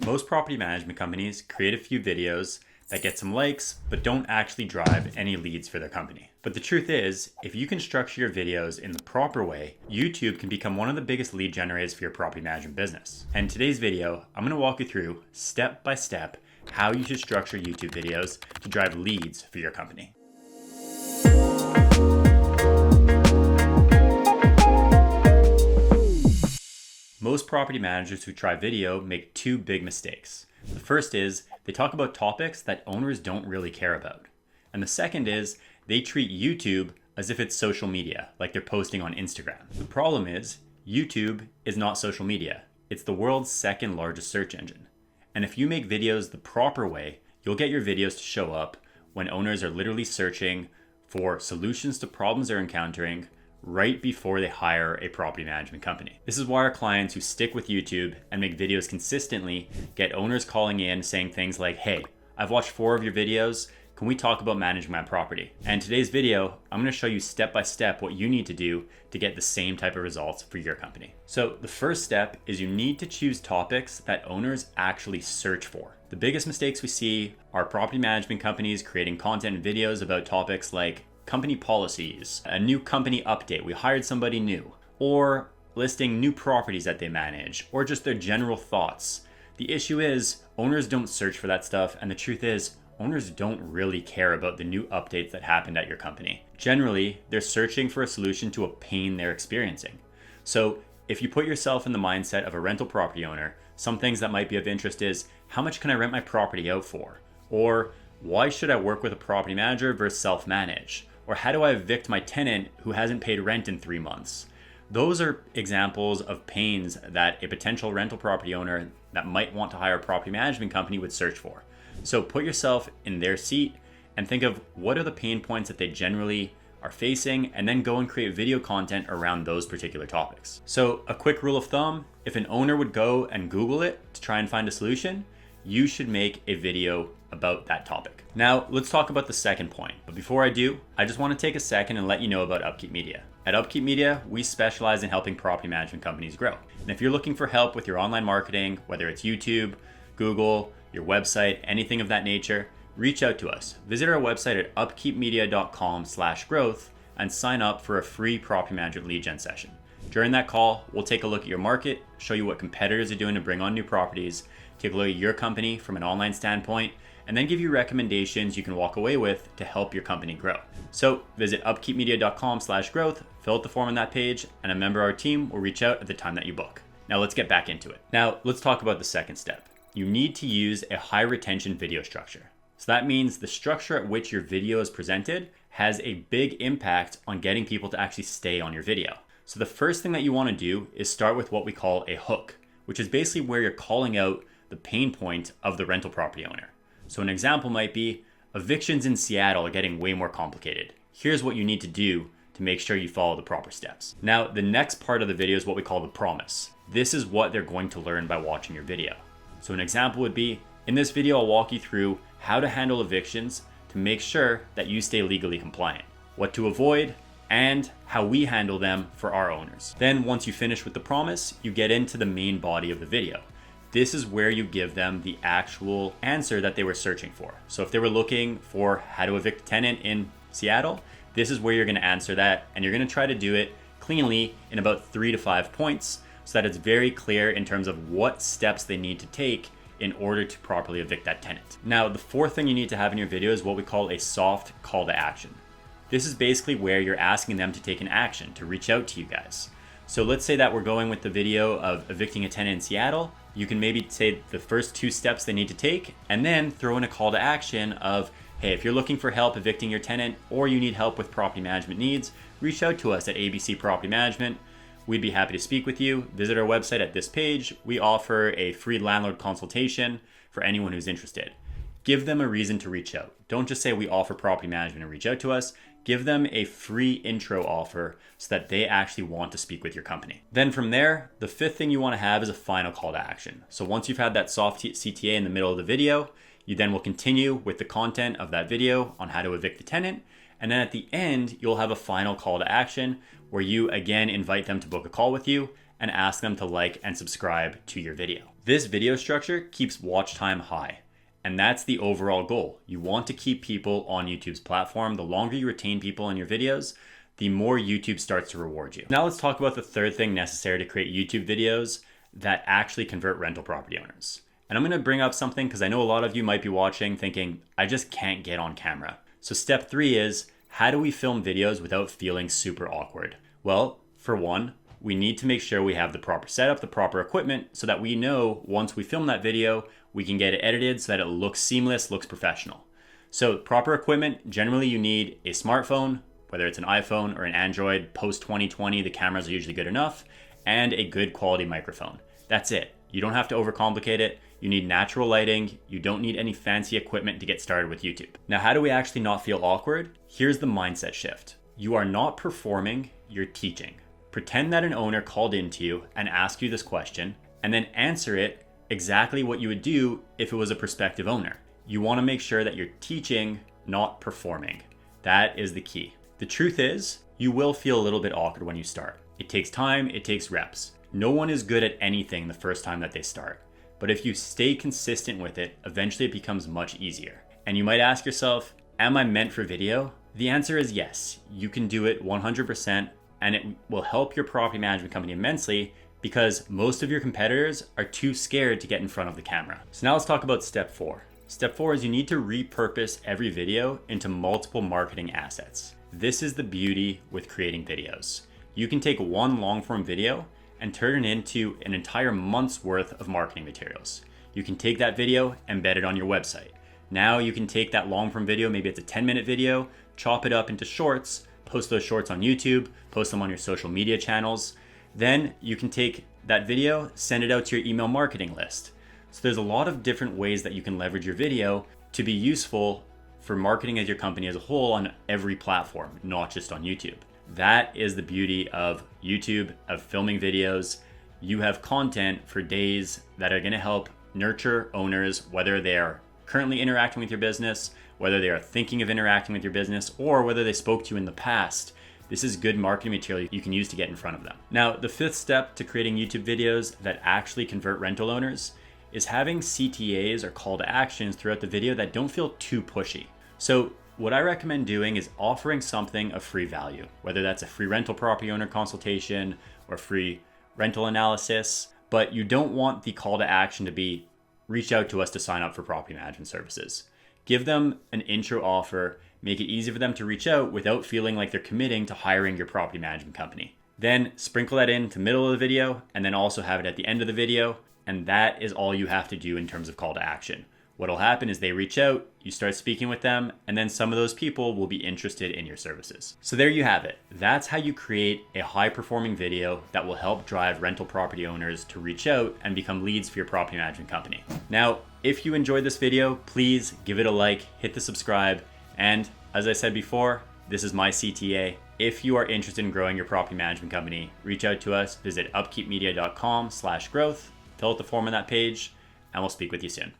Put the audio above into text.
Most property management companies create a few videos that get some likes, but don't actually drive any leads for their company. But the truth is, if you can structure your videos in the proper way, YouTube can become one of the biggest lead generators for your property management business. And in today's video, I'm going to walk you through step by step how you should structure YouTube videos to drive leads for your company. Most property managers who try video make two big mistakes. The first is they talk about topics that owners don't really care about. And the second is they treat YouTube as if it's social media, like they're posting on Instagram. The problem is YouTube is not social media. It's the world's second largest search engine. And if you make videos the proper way, you'll get your videos to show up when owners are literally searching for solutions to problems they're encountering right before they hire a property management company. This is why our clients who stick with YouTube and make videos consistently get owners calling in saying things like, "Hey, I've watched 4 of your videos. Can we talk about managing my property?" And today's video, I'm going to show you step by step what you need to do to get the same type of results for your company. So the first step is you need to choose topics that owners actually search for. The biggest mistakes we see are property management companies creating content and videos about topics like company policies, a new company update, we hired somebody new, or listing new properties that they manage, or just their general thoughts. The issue is owners don't search for that stuff, and the truth is owners don't really care about the new updates that happened at your company. Generally, they're searching for a solution to a pain they're experiencing. So if you put yourself in the mindset of a rental property owner, some things that might be of interest is, how much can I rent my property out for? Or why should I work with a property manager versus self-manage? Or how do I evict my tenant who hasn't paid rent in 3 months? Those are examples of pains that a potential rental property owner that might want to hire a property management company would search for. So put yourself in their seat and think of what are the pain points that they generally are facing, and then go and create video content around those particular topics. So a quick rule of thumb, if an owner would go and Google it to try and find a solution, you should make a video about that topic. Now, let's talk about the second point. But before I do, I just want to take a second and let you know about Upkeep Media. At Upkeep Media, we specialize in helping property management companies grow. And if you're looking for help with your online marketing, whether it's YouTube, Google, your website, anything of that nature, reach out to us. Visit our website at upkeepmedia.com/growth and sign up for a free property management lead gen session. During that call, we'll take a look at your market, show you what competitors are doing to bring on new properties, take a look at your company from an online standpoint, and then give you recommendations you can walk away with to help your company grow. So visit upkeepmedia.com/growth, fill out the form on that page, and a member of our team will reach out at the time that you book. Now let's get back into it. Now let's talk about the second step. You need to use a high retention video structure. So that means the structure at which your video is presented has a big impact on getting people to actually stay on your video. So the first thing that you want to do is start with what we call a hook, which is basically where you're calling out the pain point of the rental property owner. So an example might be, evictions in Seattle are getting way more complicated. Here's what you need to do to make sure you follow the proper steps. Now, the next part of the video is what we call the promise. This is what they're going to learn by watching your video. So an example would be, in this video, I'll walk you through how to handle evictions to make sure that you stay legally compliant, what to avoid, and how we handle them for our owners. Then once you finish with the promise, you get into the main body of the video. This is where you give them the actual answer that they were searching for. So if they were looking for how to evict a tenant in Seattle, this is where you're going to answer that, and you're going to try to do it cleanly in about 3 to 5 points so that it's very clear in terms of what steps they need to take in order to properly evict that tenant. Now, the fourth thing you need to have in your video is what we call a soft call to action. This is basically where you're asking them to take an action, to reach out to you guys. So let's say that we're going with the video of evicting a tenant in Seattle. You can maybe say the first 2 steps they need to take, and then throw in a call to action of, hey, if you're looking for help evicting your tenant, or you need help with property management needs, reach out to us at ABC Property Management. We'd be happy to speak with you. Visit our website at this page. We offer a free landlord consultation for anyone who's interested. Give them a reason to reach out. Don't just say we offer property management and reach out to us. Give them a free intro offer so that they actually want to speak with your company. Then from there, the fifth thing you want to have is a final call to action. So once you've had that soft CTA in the middle of the video, you then will continue with the content of that video on how to evict the tenant. And then at the end, you'll have a final call to action where you again invite them to book a call with you and ask them to like and subscribe to your video. This video structure keeps watch time high. And that's the overall goal. You want to keep people on YouTube's platform. The longer you retain people in your videos, the more YouTube starts to reward you. Now let's talk about the third thing necessary to create YouTube videos that actually convert rental property owners. And I'm gonna bring up something because I know a lot of you might be watching thinking, I just can't get on camera. So step 3 is, how do we film videos without feeling super awkward? Well, for one, we need to make sure we have the proper setup, the proper equipment, so that we know once we film that video, we can get it edited so that it looks seamless, looks professional. So proper equipment, generally you need a smartphone, whether it's an iPhone or an Android. Post 2020, the cameras are usually good enough, and a good quality microphone. That's it. You don't have to overcomplicate it. You need natural lighting. You don't need any fancy equipment to get started with YouTube. Now, how do we actually not feel awkward? Here's the mindset shift. You are not performing, you're teaching. Pretend that an owner called into you and asked you this question, and then answer it exactly what you would do if it was a prospective owner. You want to make sure that you're teaching, not performing. That is the key. The truth is, you will feel a little bit awkward when you start. It takes time, it takes reps. No one is good at anything the first time that they start. But if you stay consistent with it, eventually it becomes much easier. And you might ask yourself, am I meant for video? The answer is yes. You can do it 100%, and it will help your property management company immensely because most of your competitors are too scared to get in front of the camera. So now let's talk about step 4. Step 4 is you need to repurpose every video into multiple marketing assets. This is the beauty with creating videos. You can take one long form video and turn it into an entire month's worth of marketing materials. You can take that video, embed it on your website. Now you can take that long form video, maybe it's a 10-minute video, chop it up into shorts, post those shorts on YouTube, post them on your social media channels. Then you can take that video, send it out to your email marketing list. So there's a lot of different ways that you can leverage your video to be useful for marketing as your company as a whole on every platform, not just on YouTube. That is the beauty of YouTube, of filming videos. You have content for days that are gonna help nurture owners, whether they are currently interacting with your business, whether they are thinking of interacting with your business, or whether they spoke to you in the past. This is good marketing material you can use to get in front of them. Now, the 5th step to creating YouTube videos that actually convert rental owners is having CTAs or call to actions throughout the video that don't feel too pushy. So what I recommend doing is offering something of free value, whether that's a free rental property owner consultation or free rental analysis, but you don't want the call to action to be reach out to us to sign up for property management services. Give them an intro offer, make it easy for them to reach out without feeling like they're committing to hiring your property management company. Then sprinkle that into the middle of the video and then also have it at the end of the video. And that is all you have to do in terms of call to action. What'll happen is they reach out, you start speaking with them, and then some of those people will be interested in your services. So there you have it. That's how you create a high performing video that will help drive rental property owners to reach out and become leads for your property management company. Now, if you enjoyed this video, please give it a like, hit the subscribe, and as I said before, this is my CTA. If you are interested in growing your property management company, reach out to us, visit upkeepmedia.com/growth, fill out the form on that page, and we'll speak with you soon.